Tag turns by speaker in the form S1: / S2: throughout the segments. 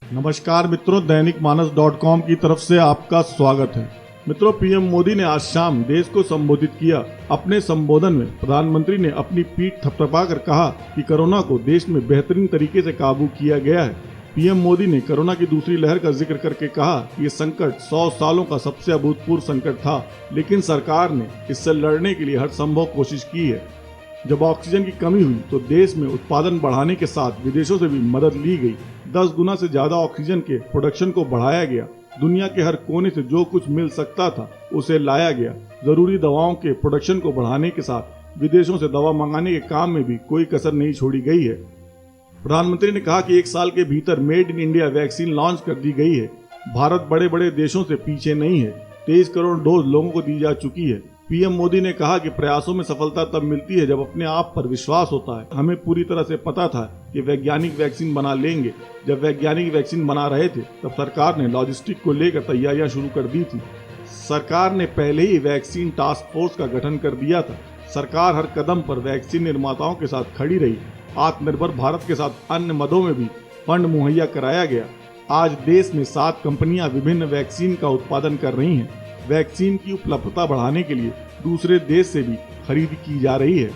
S1: नमस्कार मित्रों, दैनिक मानस .com की तरफ से आपका स्वागत है। मित्रों, पीएम मोदी ने आज शाम देश को संबोधित किया। अपने संबोधन में प्रधानमंत्री ने अपनी पीठ थपथपाकर कहा कि कोरोना को देश में बेहतरीन तरीके से काबू किया गया है। पीएम मोदी ने कोरोना की दूसरी लहर का जिक्र करके कहा कि ये संकट 100 सालों का सबसे अभूतपूर्व संकट था, लेकिन सरकार ने इससे लड़ने के लिए हर संभव कोशिश की है। जब ऑक्सीजन की कमी हुई तो देश में उत्पादन बढ़ाने के साथ विदेशों से भी मदद ली गई। 10 गुना से ज्यादा ऑक्सीजन के प्रोडक्शन को बढ़ाया गया। दुनिया के हर कोने से जो कुछ मिल सकता था उसे लाया गया। जरूरी दवाओं के प्रोडक्शन को बढ़ाने के साथ विदेशों से दवा मंगाने के काम में भी कोई कसर नहीं छोड़ी गई है। प्रधानमंत्री ने कहा कि 1 साल के भीतर made in India vaccine launch कर दी गई है। भारत बड़े बड़े देशों से पीछे नहीं है। 23 करोड़ डोज लोगों को दी जा चुकी है। पीएम मोदी ने कहा कि प्रयासों में सफलता तब मिलती है जब अपने आप पर विश्वास होता है। हमें पूरी तरह से पता था कि वैज्ञानिक वैक्सीन बना लेंगे। जब वैज्ञानिक वैक्सीन बना रहे थे तब सरकार ने लॉजिस्टिक को लेकर तैयारियां शुरू कर दी थी। सरकार ने पहले ही वैक्सीन टास्क फोर्स का गठन कर दिया था। सरकार हर कदम पर वैक्सीन निर्माताओं के साथ खड़ी रही। आत्मनिर्भर भारत के साथ अन्य मदों में भी फंड मुहैया कराया गया। आज देश में 7 कंपनियां विभिन्न वैक्सीन का उत्पादन कर रही हैं। वैक्सीन की उपलब्धता बढ़ाने के लिए दूसरे देश से भी खरीद की जा रही है।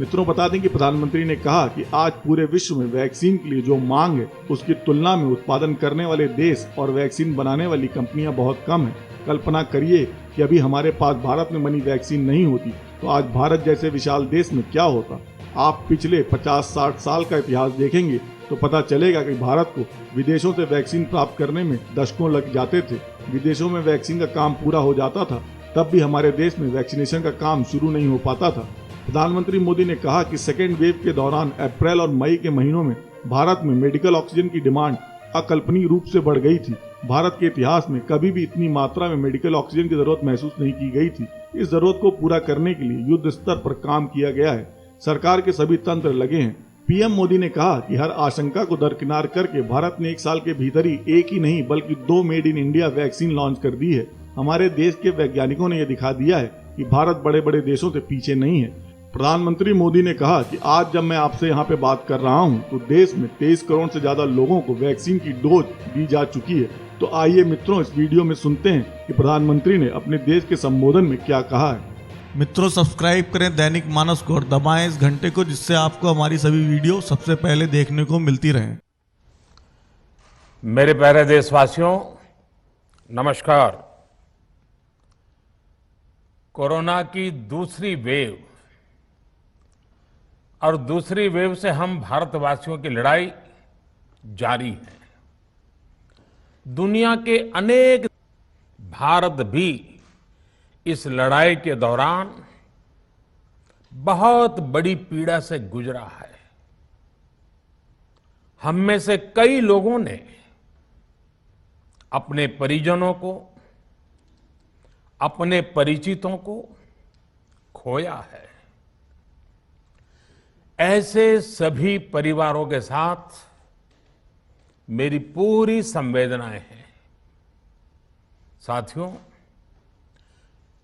S1: मित्रों, बता दें कि प्रधानमंत्री ने कहा कि आज पूरे विश्व में वैक्सीन के लिए जो मांग है उसकी तुलना में उत्पादन करने वाले देश और वैक्सीन बनाने वाली कंपनियां बहुत कम है। कल्पना करिए कि अभी हमारे पास भारत में बनी वैक्सीन नहीं होती तो आज भारत जैसे विशाल देश में क्या होता। आप पिछले 50-60 साल का इतिहास देखेंगे तो पता चलेगा कि भारत को विदेशों से वैक्सीन प्राप्त करने में दशकों लग जाते थे। विदेशों में वैक्सीन का काम पूरा हो जाता था, तब भी हमारे देश में वैक्सीनेशन का काम शुरू नहीं हो पाता था। प्रधानमंत्री मोदी ने कहा कि सेकेंड वेव के दौरान अप्रैल और मई के महीनों में भारत में मेडिकल ऑक्सीजन की डिमांड अकल्पनीय रूप से बढ़ गई थी। भारत के इतिहास में कभी भी इतनी मात्रा में मेडिकल ऑक्सीजन की जरूरत महसूस नहीं की गई थी। इस जरूरत को पूरा करने के लिए युद्ध स्तर पर काम किया गया है। सरकार के सभी तंत्र लगे हैं। पीएम मोदी ने कहा कि हर आशंका को दरकिनार करके भारत ने 1 साल के भीतर ही एक ही नहीं बल्कि 2 made in India vaccine launch कर दी है। हमारे देश के वैज्ञानिकों ने यह दिखा दिया है कि भारत बड़े बड़े देशों से पीछे नहीं है। प्रधानमंत्री मोदी ने कहा कि आज जब मैं आपसे यहाँ पे बात कर रहा हूँ तो देश में 23 करोड़ से ज्यादा लोगों को वैक्सीन की डोज दी जा चुकी है। तो आइए मित्रों, इस वीडियो में सुनते हैं कि प्रधानमंत्री ने अपने देश के संबोधन में क्या कहा है।
S2: मित्रों, सब्सक्राइब करें दैनिक मानस को और दबाएं इस घंटे को, जिससे आपको हमारी सभी वीडियो सबसे पहले देखने को मिलती रहें।
S3: मेरे प्यारे देशवासियों, नमस्कार। कोरोना की दूसरी वेव और दूसरी वेव से हम भारतवासियों की लड़ाई जारी है। दुनिया के अनेक भारत भी इस लड़ाई के दौरान बहुत बड़ी पीड़ा से गुजरा है। हम में से कई लोगों ने अपने परिजनों को, अपने परिचितों को खोया है। ऐसे सभी परिवारों के साथ मेरी पूरी संवेदनाएं हैं। साथियों,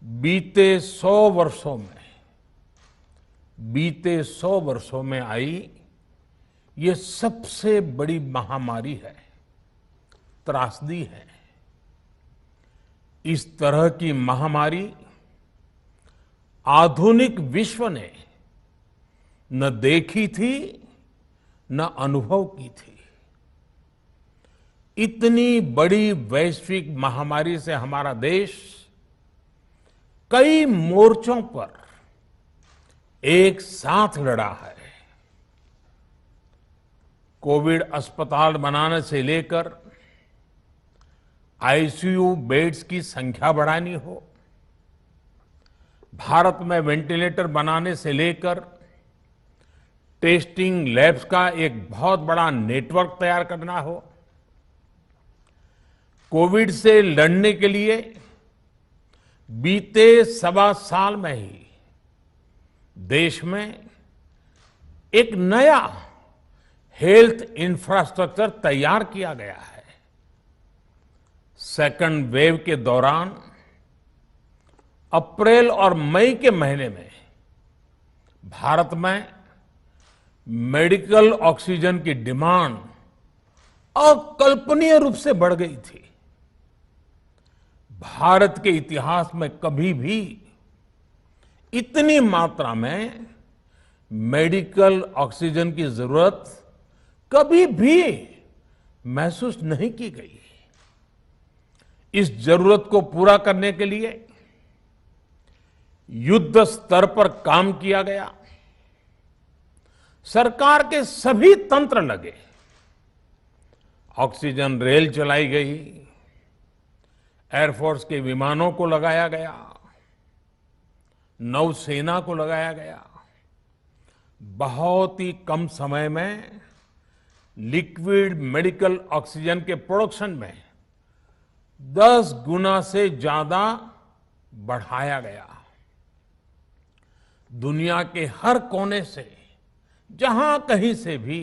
S3: बीते 100 वर्षों में आई ये सबसे बड़ी महामारी है, त्रासदी है। इस तरह की महामारी आधुनिक विश्व ने न देखी थी न अनुभव की थी। इतनी बड़ी वैश्विक महामारी से हमारा देश कई मोर्चों पर एक साथ लड़ा है। कोविड अस्पताल बनाने से लेकर आईसीयू बेड्स की संख्या बढ़ानी हो, भारत में वेंटिलेटर बनाने से लेकर टेस्टिंग लैब्स का एक बहुत बड़ा नेटवर्क तैयार करना हो, कोविड से लड़ने के लिए बीते 1.25 साल में ही देश में एक नया हेल्थ इंफ्रास्ट्रक्चर तैयार किया गया है। सेकंड वेव के दौरान अप्रैल और मई के महीने में भारत में मेडिकल ऑक्सीजन की डिमांड अकल्पनीय रूप से बढ़ गई थी। भारत के इतिहास में कभी भी इतनी मात्रा में मेडिकल ऑक्सीजन की जरूरत कभी भी महसूस नहीं की गई। इस जरूरत को पूरा करने के लिए युद्ध स्तर पर काम किया गया। सरकार के सभी तंत्र लगे। ऑक्सीजन रेल चलाई गई, एयरफोर्स के विमानों को लगाया गया, नौसेना को लगाया गया। बहुत ही कम समय में लिक्विड मेडिकल ऑक्सीजन के प्रोडक्शन में 10 गुना से ज्यादा बढ़ाया गया। दुनिया के हर कोने से, जहां कहीं से भी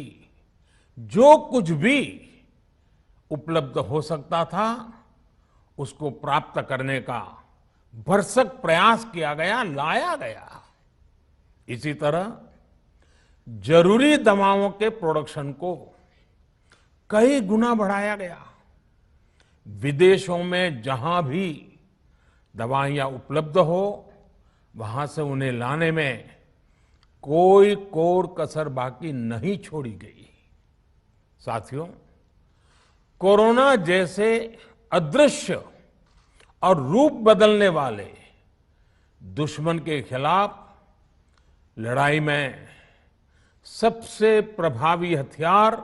S3: जो कुछ भी उपलब्ध हो सकता था, उसको प्राप्त करने का भरसक प्रयास किया गया, लाया गया। इसी तरह जरूरी दवाओं के प्रोडक्शन को कई गुना बढ़ाया गया। विदेशों में जहां भी दवाइयां उपलब्ध हो, वहां से उन्हें लाने में कोई कोर कसर बाकी नहीं छोड़ी गई। साथियों, कोरोना जैसे अदृश्य और रूप बदलने वाले दुश्मन के खिलाफ लड़ाई में सबसे प्रभावी हथियार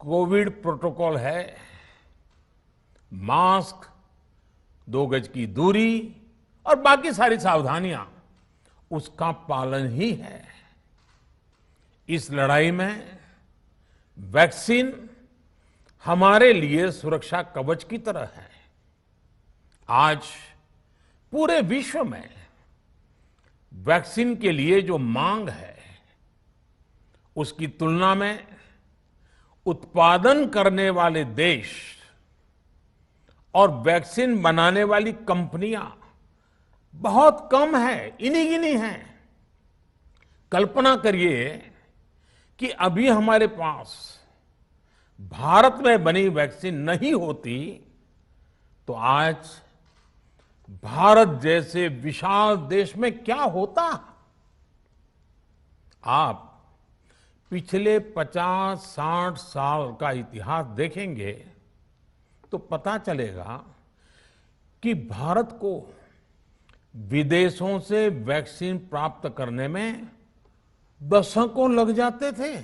S3: कोविड प्रोटोकॉल है। मास्क, 2 गज की दूरी और बाकी सारी सावधानियां उसका पालन ही है। इस लड़ाई में वैक्सीन हमारे लिए सुरक्षा कवच की तरह है। आज पूरे विश्व में वैक्सीन के लिए जो मांग है, उसकी तुलना में उत्पादन करने वाले देश और वैक्सीन बनाने वाली कंपनियां बहुत कम है, इन्हीं गिनी हैं। कल्पना करिए कि अभी हमारे पास भारत में बनी वैक्सीन नहीं होती तो आज भारत जैसे विशाल देश में क्या होता। आप पिछले 50-60 साल का इतिहास देखेंगे तो पता चलेगा कि भारत को विदेशों से वैक्सीन प्राप्त करने में दशकों लग जाते थे।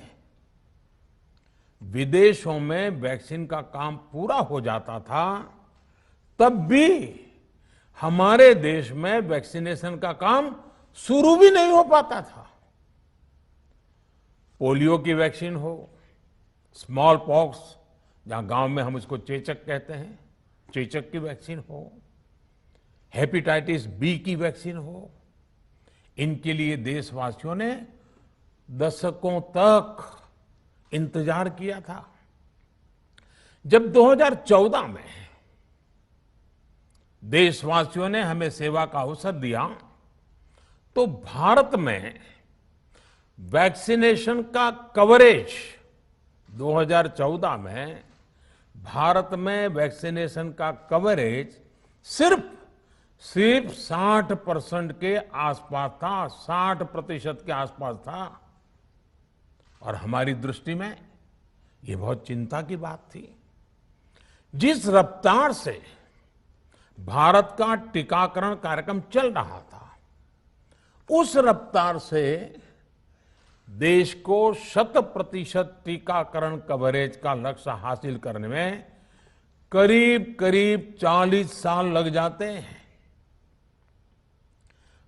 S3: विदेशों में वैक्सीन का काम पूरा हो जाता था, तब भी हमारे देश में वैक्सीनेशन का काम शुरू भी नहीं हो पाता था। पोलियो की वैक्सीन हो, स्मॉल पॉक्स, जहां गांव में हम इसको चेचक कहते हैं, चेचक की वैक्सीन हो, हेपेटाइटिस बी की वैक्सीन हो, इनके लिए देशवासियों ने दशकों तक इंतजार किया था। जब 2014 में देशवासियों ने हमें सेवा का अवसर दिया, तो भारत में वैक्सीनेशन का कवरेज 2014 में भारत में वैक्सीनेशन का कवरेज सिर्फ 60% के आसपास था, 60% के आसपास था। और हमारी दृष्टि में ये बहुत चिंता की बात थी। जिस रफ्तार से भारत का टीकाकरण कार्यक्रम चल रहा था, उस रफ्तार से देश को 100% टीकाकरण कवरेज का लक्ष्य हासिल करने में करीब करीब 40 साल लग जाते हैं।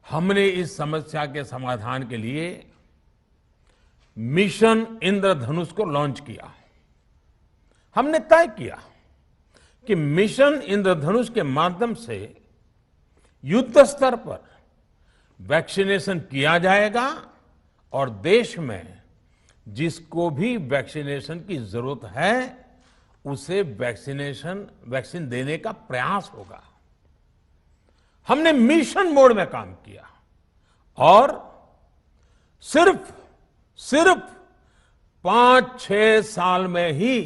S3: हमने इस समस्या के समाधान के लिए मिशन इंद्रधनुष को लॉन्च किया। हमने तय किया कि मिशन इंद्रधनुष के माध्यम से युद्ध स्तर पर वैक्सीनेशन किया जाएगा और देश में जिसको भी वैक्सीनेशन की जरूरत है उसे वैक्सीन देने का प्रयास होगा। हमने मिशन मोड में काम किया और सिर्फ 5-6 साल में ही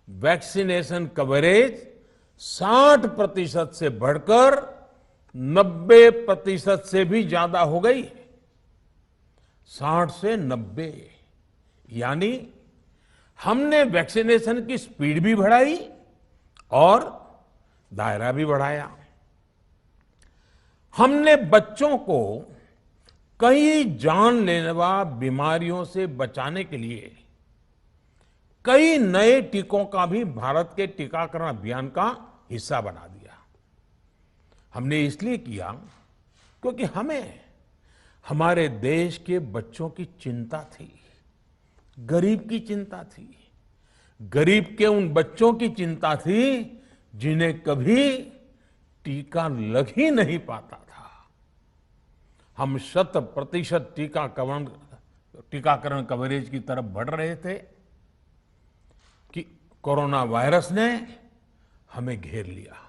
S3: वैक्सीनेशन कवरेज 60% से बढ़कर 90% से भी ज्यादा हो गई। 60 से 90, यानी हमने वैक्सीनेशन की स्पीड भी बढ़ाई और दायरा भी बढ़ाया। हमने बच्चों को कई जानलेवा बीमारियों से बचाने के लिए कई नए टीकों का भी भारत के टीकाकरण अभियान का हिस्सा बना दिया। हमने इसलिए किया क्योंकि हमें हमारे देश के बच्चों की चिंता थी, गरीब की चिंता थी, गरीब के उन बच्चों की चिंता थी जिन्हें कभी टीका लग ही नहीं पाता था। हम 100% टीकाकरण कवरेज की तरफ बढ़ रहे थे कि कोरोना वायरस ने हमें घेर लिया।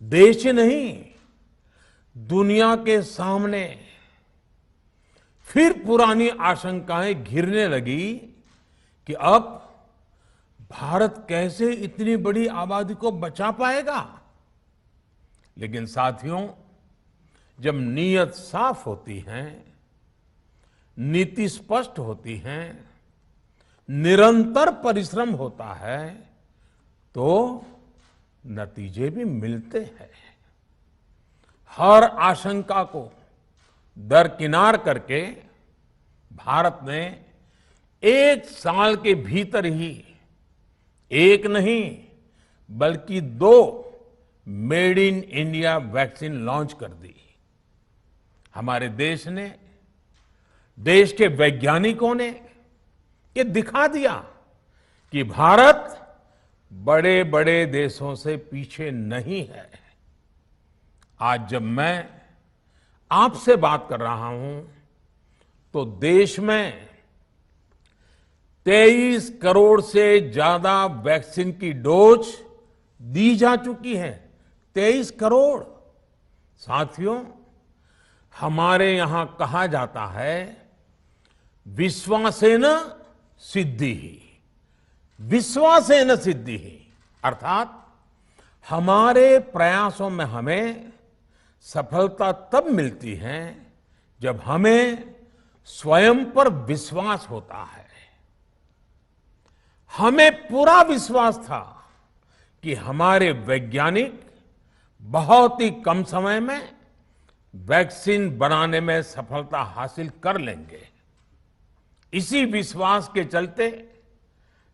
S3: देश ही नहीं, दुनिया के सामने फिर पुरानी आशंकाएं घिरने लगी कि अब भारत कैसे इतनी बड़ी आबादी को बचा पाएगा। लेकिन साथियों, जब नीयत साफ होती है, नीति स्पष्ट होती है, निरंतर परिश्रम होता है, तो नतीजे भी मिलते हैं। हर आशंका को दरकिनार करके भारत ने 1 साल के भीतर ही एक नहीं बल्कि 2 made in India vaccine launch कर दी। हमारे देश ने, देश के वैज्ञानिकों ने ये दिखा दिया कि भारत बड़े बड़े देशों से पीछे नहीं है। आज जब मैं आपसे बात कर रहा हूं तो देश में 23 करोड़ से ज्यादा वैक्सीन की डोज दी जा चुकी है। 23 करोड़। साथियों, हमारे यहां कहा जाता है विश्वासेन सिद्धिः, विश्वासेन सिद्धिः, अर्थात हमारे प्रयासों में हमें सफलता तब मिलती है जब हमें स्वयं पर विश्वास होता है। हमें पूरा विश्वास था कि हमारे वैज्ञानिक बहुत ही कम समय में वैक्सीन बनाने में सफलता हासिल कर लेंगे। इसी विश्वास के चलते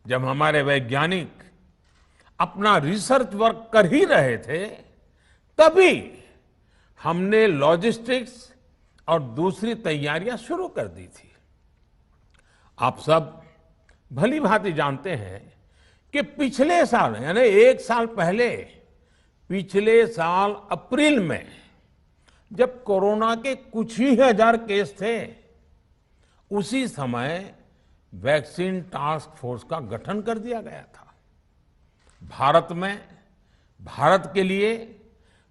S3: जब हमारे वैज्ञानिक अपना रिसर्च वर्क कर ही रहे थे, तभी हमने लॉजिस्टिक्स और दूसरी तैयारियां शुरू कर दी थी। आप सब भली भांति जानते हैं कि पिछले साल, यानी 1 साल पहले, पिछले साल अप्रैल में जब कोरोना के कुछ ही हजार केस थे, उसी समय वैक्सीन टास्क फोर्स का गठन कर दिया गया था। भारत के लिए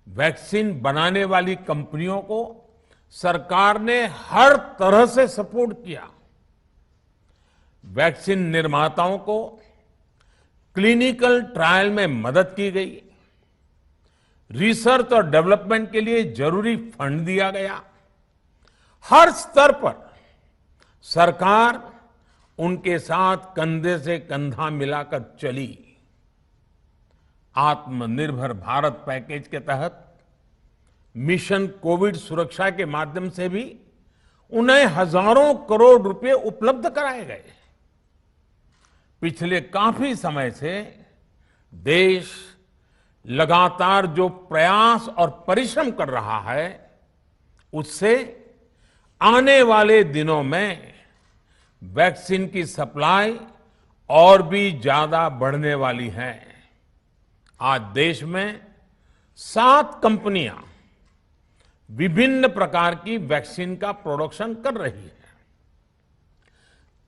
S3: वैक्सीन बनाने वाली कंपनियों को सरकार ने हर तरह से सपोर्ट किया। वैक्सीन निर्माताओं को क्लिनिकल ट्रायल में मदद की गई, रिसर्च और डेवलपमेंट के लिए जरूरी फंड दिया गया। हर स्तर पर सरकार उनके साथ कंधे से कंधा मिलाकर चली। आत्मनिर्भर भारत पैकेज के तहत मिशन कोविड सुरक्षा के माध्यम से भी उन्हें हजारों करोड़ रुपए उपलब्ध कराए गए। पिछले काफी समय से देश लगातार जो प्रयास और परिश्रम कर रहा है, उससे आने वाले दिनों में वैक्सीन की सप्लाई और भी ज्यादा बढ़ने वाली है। आज देश में 7 कंपनियां विभिन्न प्रकार की वैक्सीन का प्रोडक्शन कर रही है।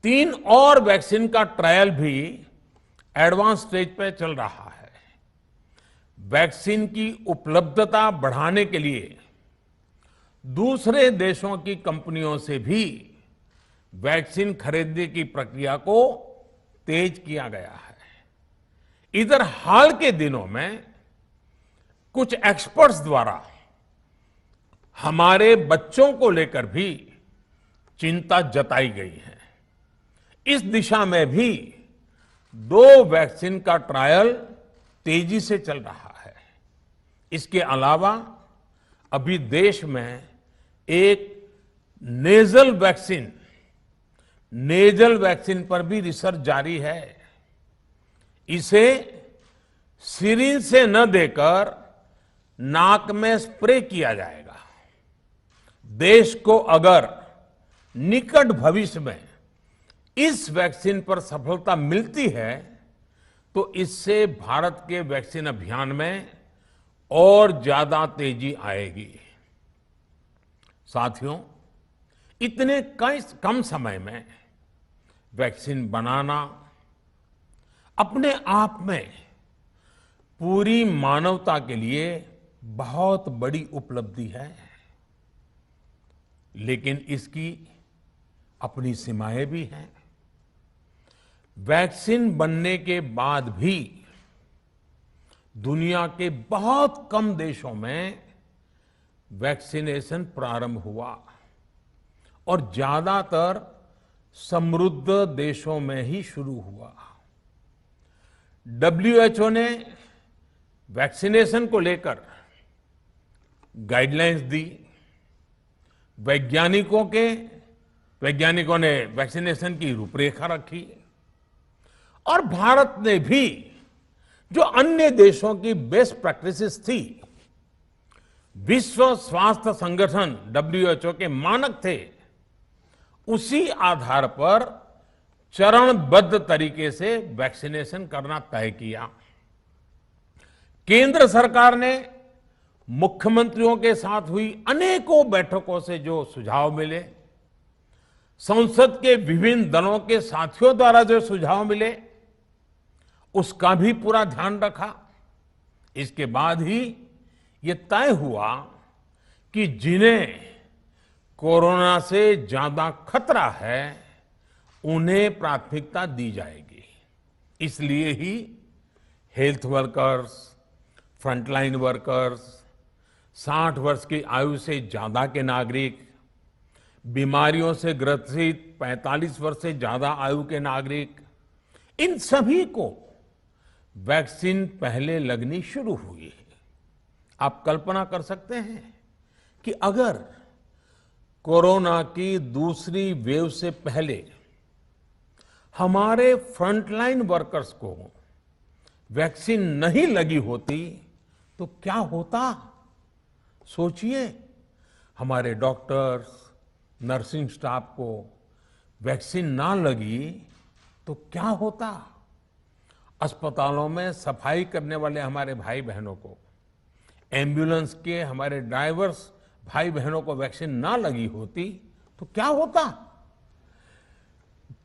S3: 3 और वैक्सीन का ट्रायल भी एडवांस स्टेज पे चल रहा है। वैक्सीन की उपलब्धता बढ़ाने के लिए दूसरे देशों की कंपनियों से भी वैक्सीन खरीदने की प्रक्रिया को तेज किया गया है। इधर हाल के दिनों में कुछ एक्सपर्ट्स द्वारा हमारे बच्चों को लेकर भी चिंता जताई गई है। इस दिशा में भी 2 वैक्सीन का ट्रायल तेजी से चल रहा है। इसके अलावा अभी देश में एक नेजल वैक्सीन पर भी रिसर्च जारी है। इसे सिरिंज से न देकर नाक में स्प्रे किया जाएगा। देश को अगर निकट भविष्य में इस वैक्सीन पर सफलता मिलती है तो इससे भारत के वैक्सीन अभियान में और ज्यादा तेजी आएगी। साथियों, इतने कम समय में वैक्सीन बनाना अपने आप में पूरी मानवता के लिए बहुत बड़ी उपलब्धि है, लेकिन इसकी अपनी सीमाएं भी हैं। वैक्सीन बनने के बाद भी दुनिया के बहुत कम देशों में वैक्सीनेशन प्रारंभ हुआ और ज्यादातर समृद्ध देशों में ही शुरू हुआ। WHO ने वैक्सीनेशन को लेकर गाइडलाइंस दी। वैज्ञानिकों ने वैक्सीनेशन की रूपरेखा रखी और भारत ने भी जो अन्य देशों की बेस्ट प्रैक्टिसेस थी, विश्व स्वास्थ्य संगठन WHO के मानक थे, उसी आधार पर चरणबद्ध तरीके से वैक्सीनेशन करना तय किया। केंद्र सरकार ने मुख्यमंत्रियों के साथ हुई अनेकों बैठकों से जो सुझाव मिले, संसद के विभिन्न दलों के साथियों द्वारा जो सुझाव मिले, उसका भी पूरा ध्यान रखा। इसके बाद ही ये तय हुआ कि जिन्हें कोरोना से ज्यादा खतरा है उन्हें प्राथमिकता दी जाएगी। इसलिए ही हेल्थ वर्कर्स, फ्रंटलाइन वर्कर्स, 60 वर्ष की आयु से ज्यादा के नागरिक, बीमारियों से ग्रसित 45 वर्ष से ज्यादा आयु के नागरिक, इन सभी को वैक्सीन पहले लगनी शुरू हुई है। आप कल्पना कर सकते हैं कि अगर कोरोना की दूसरी वेव से पहले हमारे फ्रंटलाइन वर्कर्स को वैक्सीन नहीं लगी होती तो क्या होता? सोचिए, हमारे डॉक्टर्स, नर्सिंग स्टाफ को वैक्सीन ना लगी तो क्या होता? अस्पतालों में सफाई करने वाले हमारे भाई बहनों को, एम्बुलेंस के हमारे ड्राइवर्स भाई बहनों को वैक्सीन ना लगी होती तो क्या होता?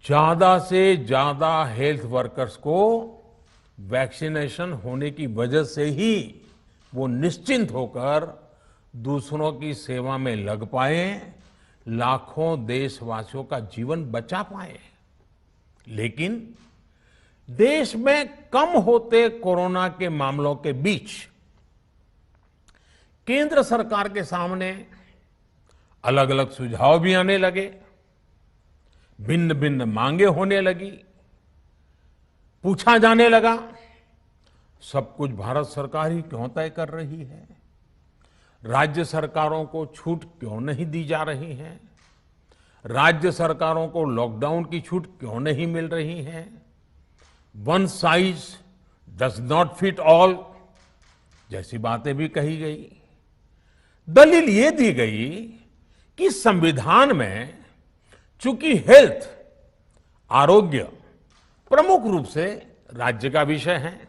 S3: ज्यादा से ज्यादा हेल्थ वर्कर्स को वैक्सीनेशन होने की वजह से ही वो निश्चिंत होकर दूसरों की सेवा में लग पाए, लाखों देशवासियों का जीवन बचा पाए। लेकिन देश में कम होते कोरोना के मामलों के बीच केंद्र सरकार के सामने अलग अलग सुझाव भी आने लगे, भिन्न भिन्न मांगे होने लगी, पूछा जाने लगा, सब कुछ भारत सरकार ही क्यों तय कर रही है? राज्य सरकारों को छूट क्यों नहीं दी जा रही है? राज्य सरकारों को लॉकडाउन की छूट क्यों नहीं मिल रही है? One size does not fit all जैसी बातें भी कही गई। दलील ये दी गई कि संविधान में चूंकि हेल्थ, आरोग्य प्रमुख रूप से राज्य का विषय है,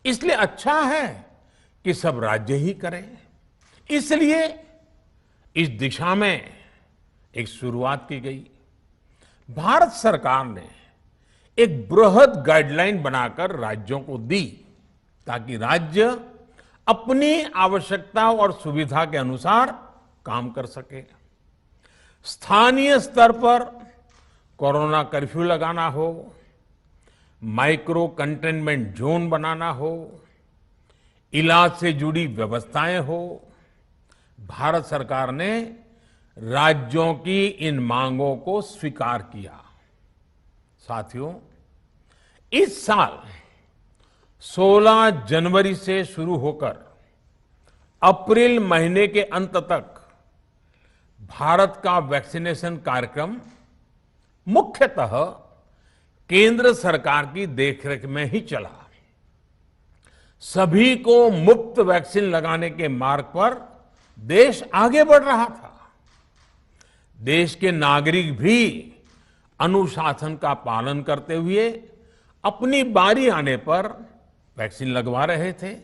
S3: इसलिए अच्छा है कि सब राज्य ही करें। इसलिए इस दिशा में एक शुरुआत की गई। भारत सरकार ने एक बृहद गाइडलाइन बनाकर राज्यों को दी ताकि राज्य अपनी आवश्यकता और सुविधा के अनुसार काम कर सके। स्थानीय स्तर पर कोरोना कर्फ्यू लगाना हो, माइक्रो कंटेनमेंट जोन बनाना हो, इलाज से जुड़ी व्यवस्थाएं हो, भारत सरकार ने राज्यों की इन मांगों को स्वीकार किया। साथियों, इस साल 16 जनवरी से शुरू होकर अप्रैल महीने के अंत तक भारत का वैक्सीनेशन कार्यक्रम मुख्यतः केंद्र सरकार की देखरेख में ही चला। सभी को मुफ्त वैक्सीन लगाने के मार्ग पर देश आगे बढ़ रहा था। देश के नागरिक भी अनुशासन का पालन करते हुए अपनी बारी आने पर वैक्सीन लगवा रहे थे।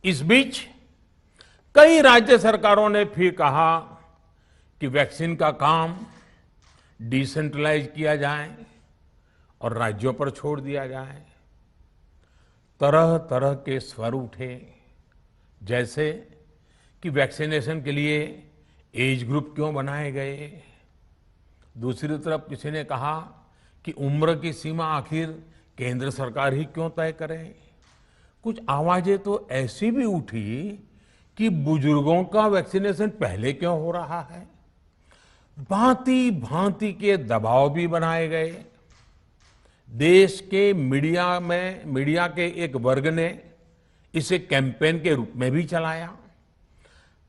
S3: इस बीच कई राज्य सरकारों ने फिर कहा कि वैक्सीन का काम डिसेंट्रलाइज किया जाए और राज्यों पर छोड़ दिया जाए। तरह तरह के स्वर उठे, जैसे कि वैक्सीनेशन के लिए एज ग्रुप क्यों बनाए गए। दूसरी तरफ किसी ने कहा कि उम्र की सीमा आखिर केंद्र सरकार ही क्यों तय करे। कुछ आवाजें तो ऐसी भी उठी कि बुजुर्गों का वैक्सीनेशन पहले क्यों हो रहा है। भांति भांति के दबाव भी बनाए गए। देश के मीडिया के एक वर्ग ने इसे कैंपेन के रूप में भी चलाया।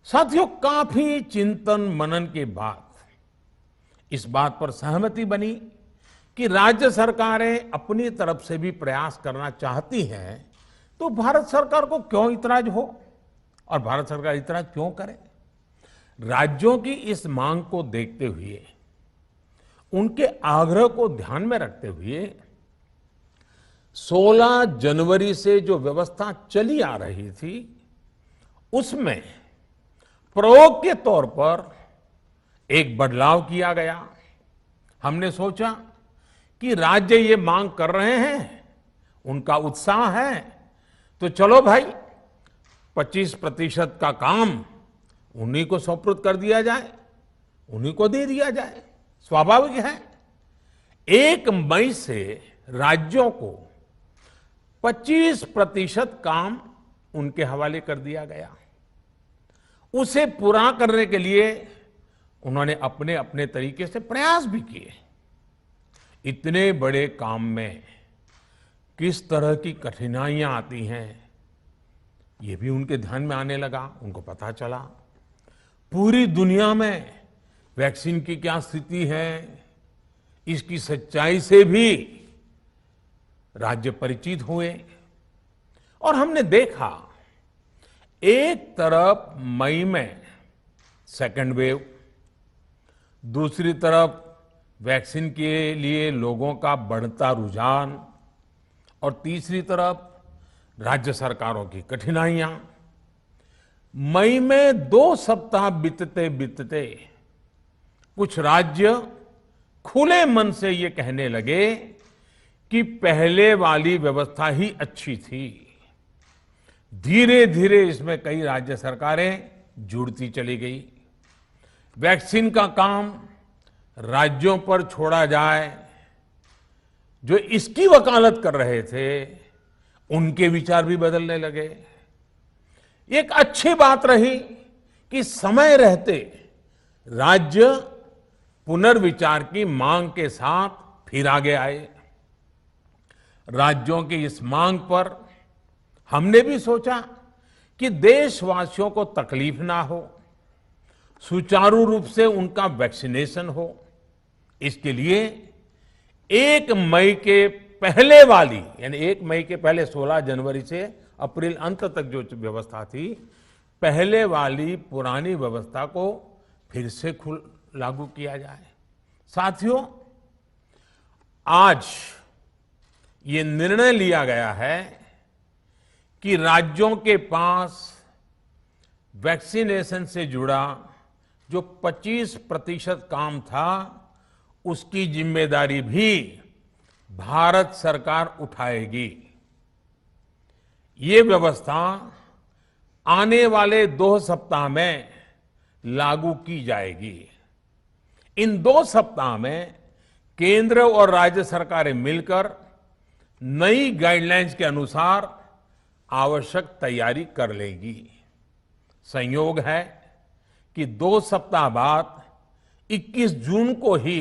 S3: साथियों, काफी चिंतन मनन के बाद इस बात पर सहमति बनी कि राज्य सरकारें अपनी तरफ से भी प्रयास करना चाहती हैं, तो भारत सरकार को क्यों इतराज हो और भारत सरकार इतराज क्यों करे। राज्यों की इस मांग को देखते हुए, उनके आग्रह को ध्यान में रखते हुए 16 जनवरी से जो व्यवस्था चली आ रही थी, उसमें प्रयोग के तौर पर एक बदलाव किया गया। हमने सोचा कि राज्य ये मांग कर रहे हैं, उनका उत्साह है, तो चलो भाई 25% का काम उन्हीं को सुपुर्द कर दिया जाए, उन्हीं को दे दिया जाए। स्वाभाविक है 1 मई से राज्यों को 25% काम उनके हवाले कर दिया गया। उसे पूरा करने के लिए उन्होंने अपने अपने तरीके से प्रयास भी किए। इतने बड़े काम में किस तरह की कठिनाइयां आती हैं, ये भी उनके ध्यान में आने लगा। उनको पता चला पूरी दुनिया में वैक्सीन की क्या स्थिति है, इसकी सच्चाई से भी राज्य परिचित हुए। और हमने देखा, एक तरफ मई में सेकेंड वेव, दूसरी तरफ वैक्सीन के लिए लोगों का बढ़ता रुझान, और तीसरी तरफ राज्य सरकारों की कठिनाइयां। मई में 2 सप्ताह बीतते बीतते कुछ राज्य खुले मन से ये कहने लगे कि पहले वाली व्यवस्था ही अच्छी थी। धीरे धीरे इसमें कई राज्य सरकारें जुड़ती चली गई। वैक्सीन का काम राज्यों पर छोड़ा जाए, जो इसकी वकालत कर रहे थे, उनके विचार भी बदलने लगे। एक अच्छी बात रही कि समय रहते राज्य पुनर्विचार की मांग के साथ फिर आगे आए। राज्यों की इस मांग पर हमने भी सोचा कि देशवासियों को तकलीफ ना हो, सुचारू रूप से उनका वैक्सीनेशन हो। इसके लिए 1 मई के पहले वाली, यानी 1 मई के पहले 16 जनवरी से अप्रैल अंत तक जो व्यवस्था थी, पहले वाली पुरानी व्यवस्था को फिर से लागू किया जाए। साथियों, आज ये निर्णय लिया गया है कि राज्यों के पास वैक्सीनेशन से जुड़ा जो 25% काम था, उसकी जिम्मेदारी भी भारत सरकार उठाएगी। ये व्यवस्था आने वाले 2 सप्ताह में लागू की जाएगी। इन 2 सप्ताह में केंद्र और राज्य सरकारें मिलकर नई गाइडलाइंस के अनुसार आवश्यक तैयारी कर लेगी। संयोग है कि 2 सप्ताह बाद 21 जून को ही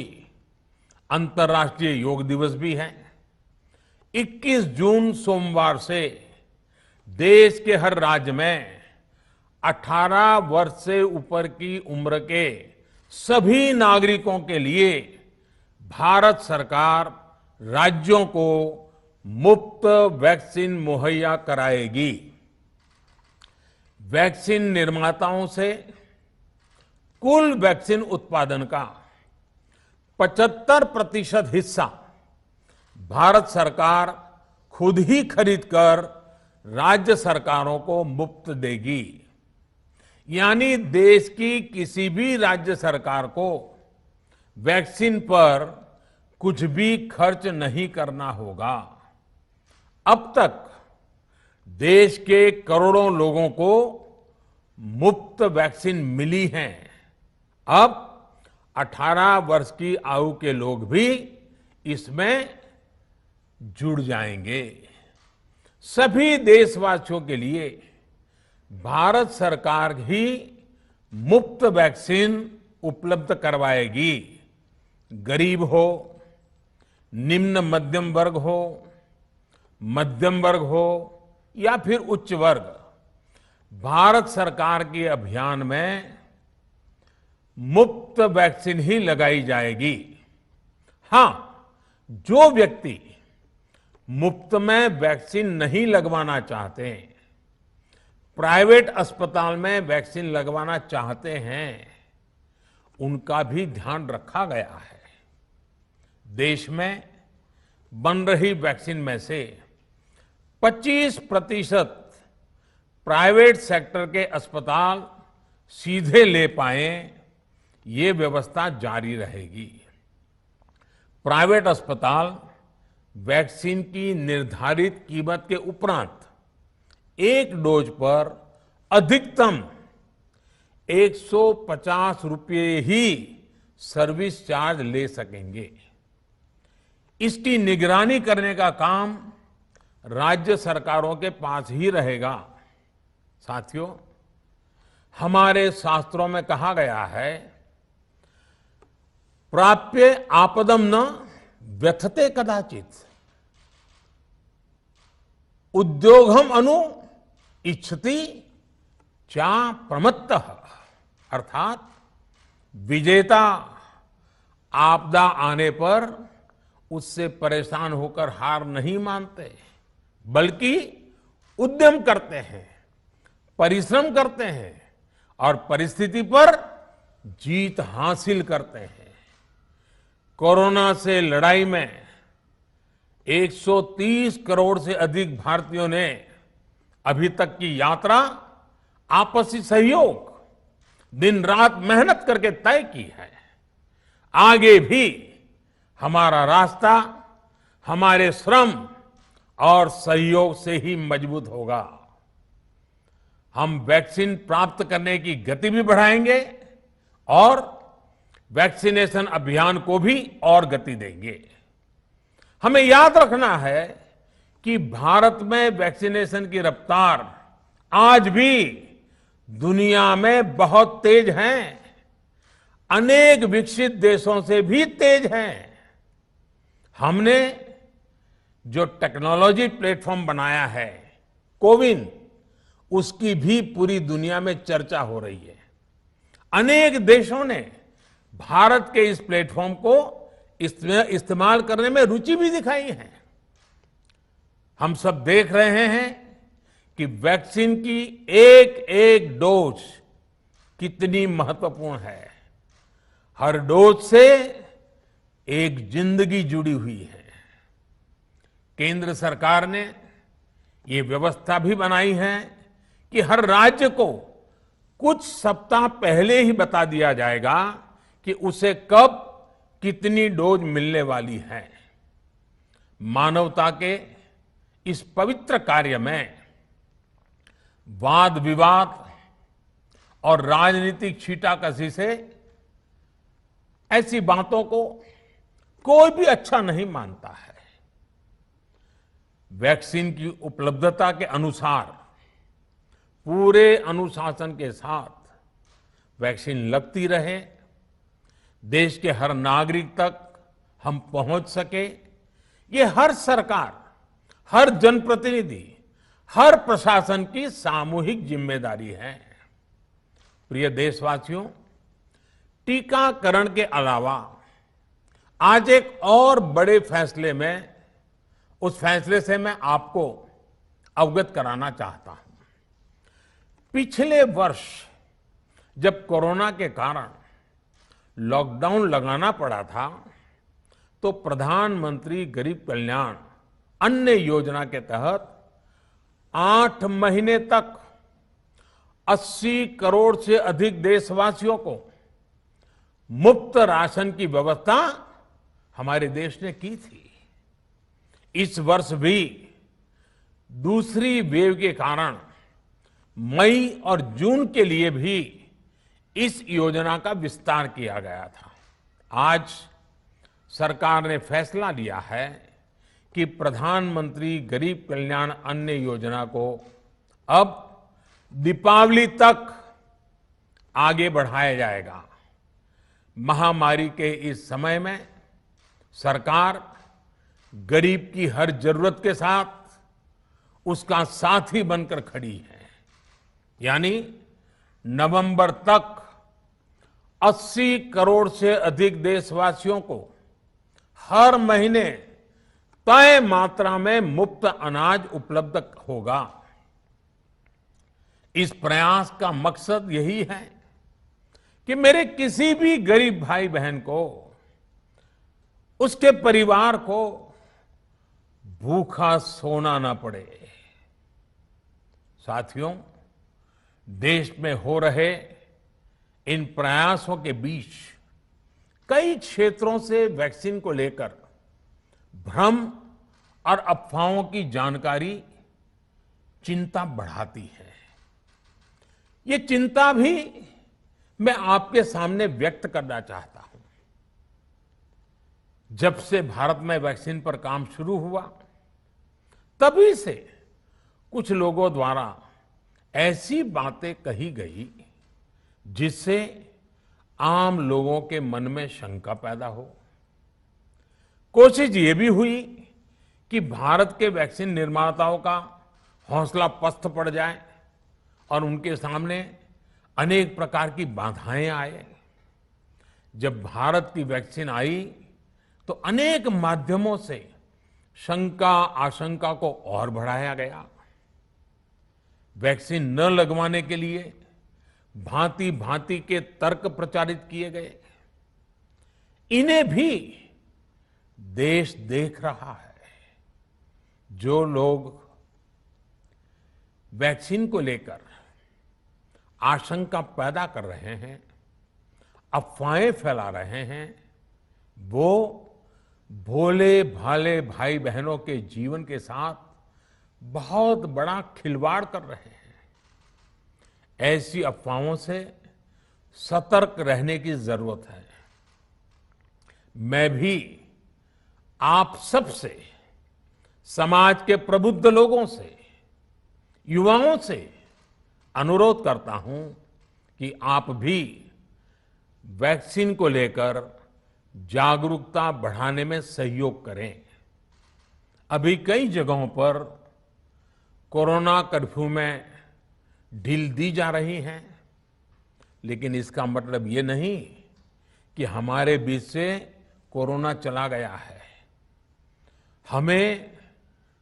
S3: अंतर्राष्ट्रीय योग दिवस भी है। 21 जून सोमवार से देश के हर राज्य में 18 वर्ष से ऊपर की उम्र के सभी नागरिकों के लिए भारत सरकार राज्यों को मुफ्त वैक्सीन मुहैया कराएगी। वैक्सीन निर्माताओं से कुल वैक्सीन उत्पादन का 75% हिस्सा भारत सरकार खुद ही खरीदकर राज्य सरकारों को मुफ्त देगी। यानी देश की किसी भी राज्य सरकार को वैक्सीन पर कुछ भी खर्च नहीं करना होगा। अब तक देश के करोड़ों लोगों को मुफ्त वैक्सीन मिली है। अब 18 वर्ष की आयु के लोग भी इसमें जुड़ जाएंगे। सभी देशवासियों के लिए भारत सरकार ही मुफ्त वैक्सीन उपलब्ध करवाएगी। गरीब हो, निम्न मध्यम वर्ग हो, मध्यम वर्ग हो या फिर उच्च वर्ग, भारत सरकार के अभियान में मुफ्त वैक्सीन ही लगाई जाएगी। हां, जो व्यक्ति मुफ्त में वैक्सीन नहीं लगवाना चाहते, प्राइवेट अस्पताल में वैक्सीन लगवाना चाहते हैं, उनका भी ध्यान रखा गया है। देश में बन रही वैक्सीन में से 25% प्राइवेट सेक्टर के अस्पताल सीधे ले पाए, ये व्यवस्था जारी रहेगी। प्राइवेट अस्पताल वैक्सीन की निर्धारित कीमत के उपरांत एक डोज पर अधिकतम 150 रुपये ही सर्विस चार्ज ले सकेंगे। इसकी निगरानी करने का काम राज्य सरकारों के पास ही रहेगा। साथियों, हमारे शास्त्रों में कहा गया है, प्राप्य आपदम न व्यथते कदाचित, उद्योगम अनु इच्छति चा प्रमत्तः। अर्थात विजेता आपदा आने पर उससे परेशान होकर हार नहीं मानते, बल्कि उद्यम करते हैं, परिश्रम करते हैं और परिस्थिति पर जीत हासिल करते हैं। कोरोना से लड़ाई में 130 करोड़ से अधिक भारतीयों ने अभी तक की यात्रा आपसी सहयोग, दिन रात मेहनत करके तय की है। आगे भी हमारा रास्ता हमारे श्रम और सहयोग से ही मजबूत होगा। हम वैक्सीन प्राप्त करने की गति भी बढ़ाएंगे और वैक्सीनेशन अभियान को भी और गति देंगे। हमें याद रखना है कि भारत में वैक्सीनेशन की रफ्तार आज भी दुनिया में बहुत तेज है, अनेक विकसित देशों से भी तेज है। हमने जो टेक्नोलॉजी प्लेटफॉर्म बनाया है, कोविन, उसकी भी पूरी दुनिया में चर्चा हो रही है। अनेक देशों ने भारत के इस प्लेटफॉर्म को इस्तेमाल करने में रुचि भी दिखाई है। हम सब देख रहे हैं कि वैक्सीन की एक एक डोज कितनी महत्वपूर्ण है। हर डोज से एक जिंदगी जुड़ी हुई है। केंद्र सरकार ने ये व्यवस्था भी बनाई है कि हर राज्य को कुछ सप्ताह पहले ही बता दिया जाएगा कि उसे कब कितनी डोज मिलने वाली है। मानवता के इस पवित्र कार्य में वाद विवाद और राजनीतिक छींटाकशी से ऐसी बातों को कोई भी अच्छा नहीं मानता है। वैक्सीन की उपलब्धता के अनुसार पूरे अनुशासन के साथ वैक्सीन लगती रहे, देश के हर नागरिक तक हम पहुंच सके, ये हर सरकार, हर जनप्रतिनिधि, हर प्रशासन की सामूहिक जिम्मेदारी है। प्रिय देशवासियों, टीकाकरण के अलावा आज एक और बड़े फैसले में, उस फैसले से मैं आपको अवगत कराना चाहता हूं। पिछले वर्ष जब कोरोना के कारण लॉकडाउन लगाना पड़ा था, तो प्रधानमंत्री गरीब कल्याण अन्न योजना के तहत 8 महीने तक 80 करोड़ से अधिक देशवासियों को मुफ्त राशन की व्यवस्था हमारे देश ने की थी। इस वर्ष भी दूसरी वेव के कारण मई और जून के लिए भी इस योजना का विस्तार किया गया था। आज सरकार ने फैसला लिया है कि प्रधानमंत्री गरीब कल्याण अन्न योजना को अब दीपावली तक आगे बढ़ाया जाएगा। महामारी के इस समय में सरकार गरीब की हर जरूरत के साथ उसका साथी बनकर खड़ी है। यानी नवंबर तक 80 करोड़ से अधिक देशवासियों को हर महीने तय मात्रा में मुफ्त अनाज उपलब्ध होगा। इस प्रयास का मकसद यही है कि मेरे किसी भी गरीब भाई बहन को, उसके परिवार को भूखा सोना ना पड़े। साथियों, देश में हो रहे इन प्रयासों के बीच कई क्षेत्रों से वैक्सीन को लेकर भ्रम और अफवाहों की जानकारी चिंता बढ़ाती है। ये चिंता भी मैं आपके सामने व्यक्त करना चाहता हूं। जब से भारत में वैक्सीन पर काम शुरू हुआ, तभी से कुछ लोगों द्वारा ऐसी बातें कही गई जिससे आम लोगों के मन में शंका पैदा हो। कोशिश ये भी हुई कि भारत के वैक्सीन निर्माताओं का हौसला पस्त पड़ जाए और उनके सामने अनेक प्रकार की बाधाएं आए। जब भारत की वैक्सीन आई तो अनेक माध्यमों से शंका आशंका को और बढ़ाया गया। वैक्सीन न लगवाने के लिए भांति भांति के तर्क प्रचारित किए गए। इन्हें भी देश देख रहा है। जो लोग वैक्सीन को लेकर आशंका पैदा कर रहे हैं, अफवाहें फैला रहे हैं, वो भोले भाले भाई बहनों के जीवन के साथ बहुत बड़ा खिलवाड़ कर रहे हैं। ऐसी अफवाहों से सतर्क रहने की जरूरत है। मैं भी आप सबसे, समाज के प्रबुद्ध लोगों से, युवाओं से अनुरोध करता हूं कि आप भी वैक्सीन को लेकर जागरूकता बढ़ाने में सहयोग करें। अभी कई जगहों पर कोरोना कर्फ्यू में ढील दी जा रही है, लेकिन इसका मतलब ये नहीं कि हमारे बीच से कोरोना चला गया है। हमें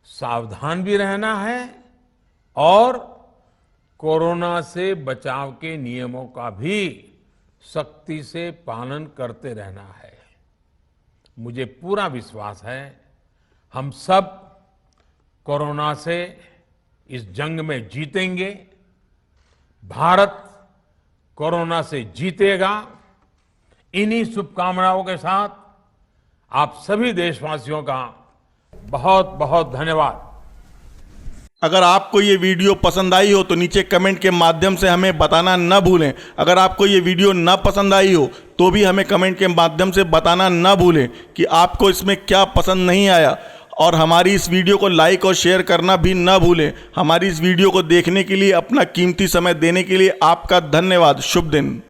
S3: सावधान भी रहना है और कोरोना से बचाव के नियमों का भी सख्ती से पालन करते रहना है। मुझे पूरा विश्वास है हम सब कोरोना से इस जंग में जीतेंगे। भारत कोरोना से जीतेगा। इन्हीं शुभकामनाओं के साथ आप सभी देशवासियों का बहुत बहुत धन्यवाद।
S4: अगर आपको ये वीडियो पसंद आई हो तो नीचे कमेंट के माध्यम से हमें बताना न भूलें। अगर आपको ये वीडियो न पसंद आई हो तो भी हमें कमेंट के माध्यम से बताना न भूलें कि आपको इसमें क्या पसंद नहीं आया। और हमारी इस वीडियो को लाइक और शेयर करना भी न भूलें। हमारी इस वीडियो को देखने के लिए, अपना कीमती समय देने के लिए आपका धन्यवाद। शुभ दिन।